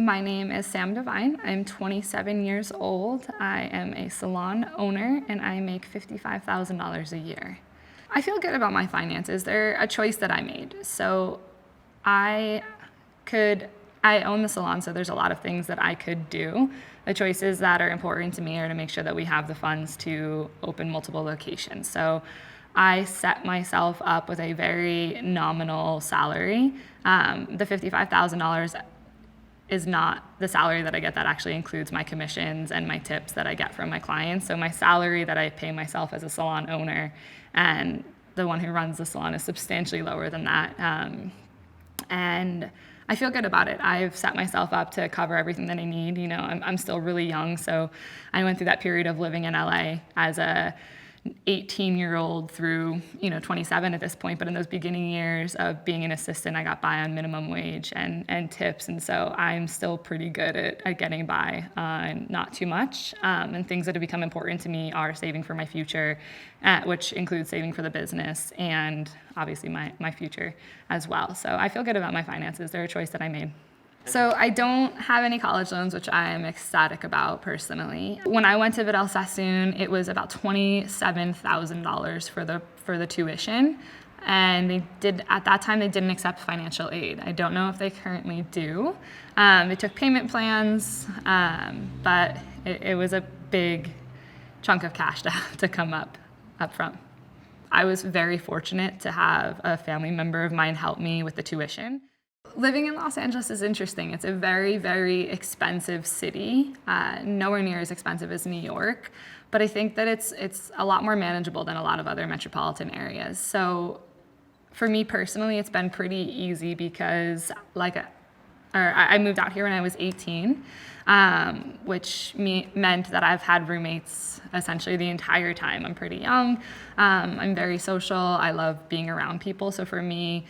My name is Sam Devine. I'm 27 years old. I am a salon owner and I make $55,000 a year. I feel good about my finances. They're a choice that I made. So I own the salon, so there's a lot of things that I could do. The choices that are important to me are to make sure that we have the funds to open multiple locations. So I set myself up with a very nominal salary. The $55,000 is not the salary that I get. That actually includes my commissions and my tips that I get from my clients. So my salary that I pay myself as a salon owner and the one who runs the salon is substantially lower than that. And I feel good about it. I've set myself up to cover everything that I need. You know, I'm still really young, so I went through that period of living in LA as a 18-year-old through 27 at this point, but in those beginning years of being an assistant, I got by on minimum wage and tips, and so I'm still pretty good at getting by on not too much. And things that have become important to me are saving for my future, which includes saving for the business and obviously my future as well. So I feel good about my finances. They're a choice that I made. So I don't have any college loans, which I am ecstatic about personally. When I went to Vidal Sassoon, it was about $27,000 for the tuition, and at that time they didn't accept financial aid. I don't know if they currently do. They took payment plans, but it was a big chunk of cash to come up front. I was very fortunate to have a family member of mine help me with the tuition. Living in Los Angeles is interesting. It's a very, very expensive city, nowhere near as expensive as New York, but I think that it's a lot more manageable than a lot of other metropolitan areas. So for me personally, it's been pretty easy because I moved out here when I was 18, which meant that I've had roommates essentially the entire time. I'm pretty young. I'm very social. I love being around people. So for me,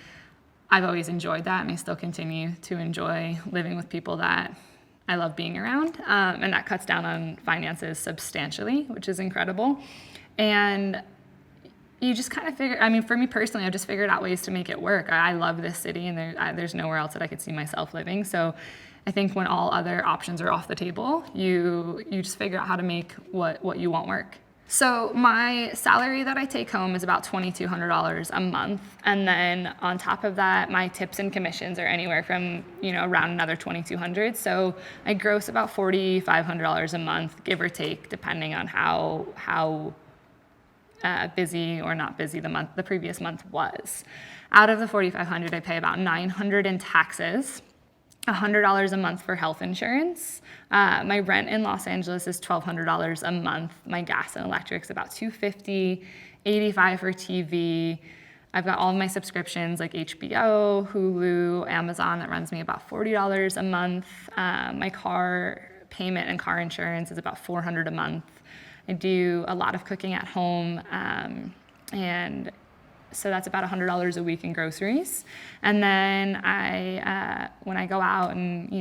I've always enjoyed that, and I still continue to enjoy living with people that I love being around, and that cuts down on finances substantially, which is incredible. And you just kind of for me personally, I've just figured out ways to make it work. I love this city, and there's nowhere else that I could see myself living. So I think when all other options are off the table, you just figure out how to make what you want work. So my salary that I take home is about $2,200 a month. And then on top of that, my tips and commissions are anywhere from, around another $2,200. So I gross about $4,500 a month, give or take, depending on how busy or not busy the previous month was. Out of the $4,500, I pay about $900 in taxes, $100 a month for health insurance. My rent in Los Angeles is $1,200 a month. My gas and electric is about $250, $85 for TV. I've got all of my subscriptions like HBO, Hulu, Amazon that runs me about $40 a month. My car payment and car insurance is about $400 a month. I do a lot of cooking at home, and so that's about $100 a week in groceries. And then when I go out and,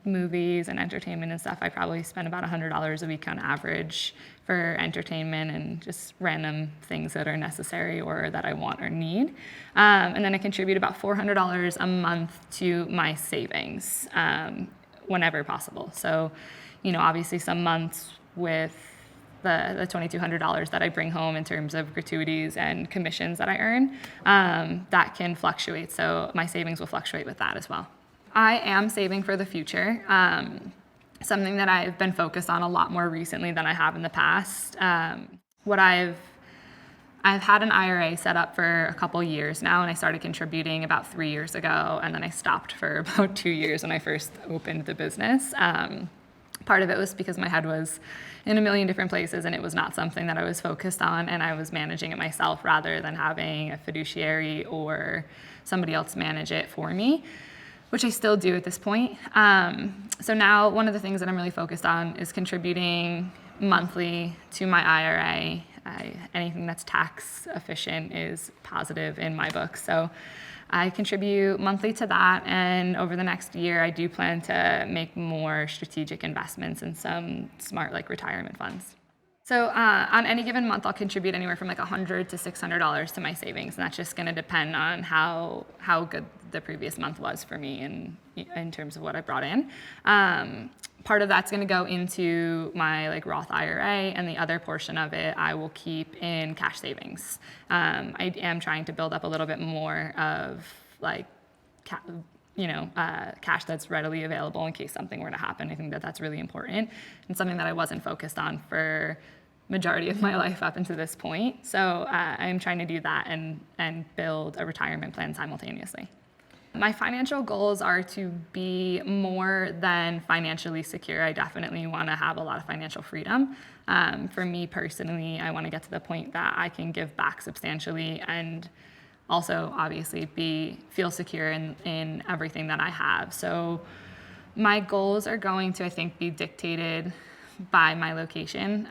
movies and entertainment and stuff, I probably spend about $100 a week on average for entertainment and just random things that are necessary or that I want or need. And then I contribute about $400 a month to my savings whenever possible. So, obviously some months with the $2,200 that I bring home in terms of gratuities and commissions that I earn, that can fluctuate. So my savings will fluctuate with that as well. I am saving for the future, something that I've been focused on a lot more recently than I have in the past. I've had an IRA set up for a couple years now, and I started contributing about 3 years ago, and then I stopped for about 2 years when I first opened the business. Part of it was because my head was in a million different places, and it was not something that I was focused on, and I was managing it myself rather than having a fiduciary or somebody else manage it for me, which I still do at this point. So now one of the things that I'm really focused on is contributing monthly to my IRA. Anything that's tax efficient is positive in my book. So I contribute monthly to that, and over the next year, I do plan to make more strategic investments in some smart retirement funds. So on any given month, I'll contribute anywhere from like $100 to $600 to my savings, and that's just going to depend on how good the previous month was for me in terms of what I brought in. Part of that's going to go into my like Roth IRA, and the other portion of it I will keep in cash savings. I am trying to build up a little bit more of like cash that's readily available in case something were to happen. I think that that's really important and something that I wasn't focused on for majority of my life up until this point. So I'm trying to do that and build a retirement plan simultaneously. My financial goals are to be more than financially secure. I definitely want to have a lot of financial freedom. For me personally, I want to get to the point that I can give back substantially and also obviously feel secure in everything that I have. So my goals are going to, I think, be dictated by my location.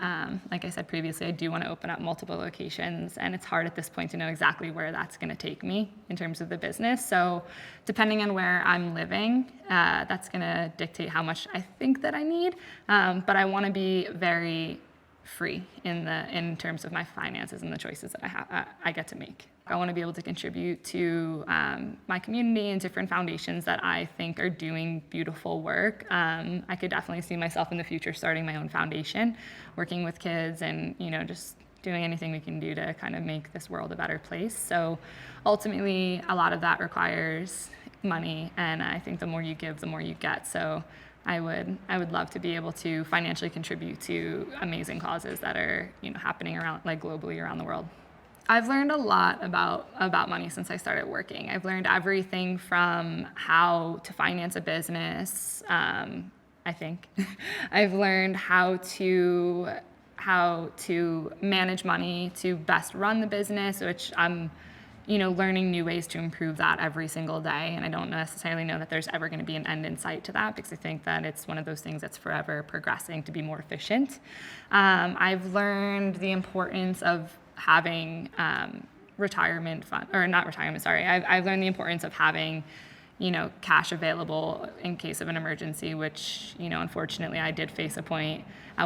Like I said previously, I do want to open up multiple locations, and it's hard at this point to know exactly where that's going to take me in terms of the business. So depending on where I'm living, that's going to dictate how much I think that I need. But I want to be very free in terms of my finances and the choices that I get to make. I want to be able to contribute to my community and different foundations that I think are doing beautiful work. I could definitely see myself in the future starting my own foundation, working with kids, and just doing anything we can do to kind of make this world a better place. So ultimately, a lot of that requires money, and I think the more you give, the more you get. So I would love to be able to financially contribute to amazing causes that are happening around, like, globally around the world. I've learned a lot about money since I started working. I've learned everything from how to finance a business. I think I've learned how to manage money to best run the business, which I'm learning new ways to improve that every single day. And I don't necessarily know that there's ever going to be an end in sight to that, because I think that it's one of those things that's forever progressing to be more efficient. I've learned the importance of having retirement fund, or not retirement, sorry. I've learned the importance of having cash available in case of an emergency, which, unfortunately I did face at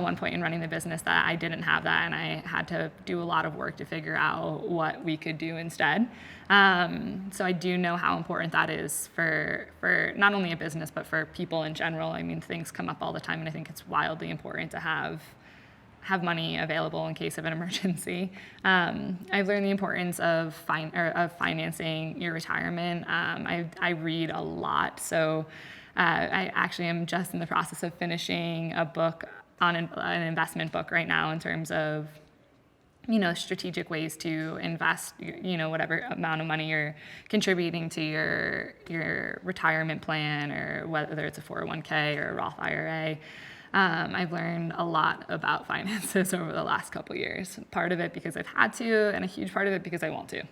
one point in running the business that I didn't have that, and I had to do a lot of work to figure out what we could do instead. So I do know how important that is for not only a business, but for people in general. I mean, things come up all the time, and I think it's wildly important to have money available in case of an emergency. I've learned the importance of financing your retirement. I read a lot, so I actually am just in the process of finishing a book on an investment book right now in terms of strategic ways to invest whatever amount of money you're contributing to your retirement plan, or whether it's a 401k or a Roth IRA. I've learned a lot about finances over the last couple years. Part of it because I've had to, and a huge part of it because I want to.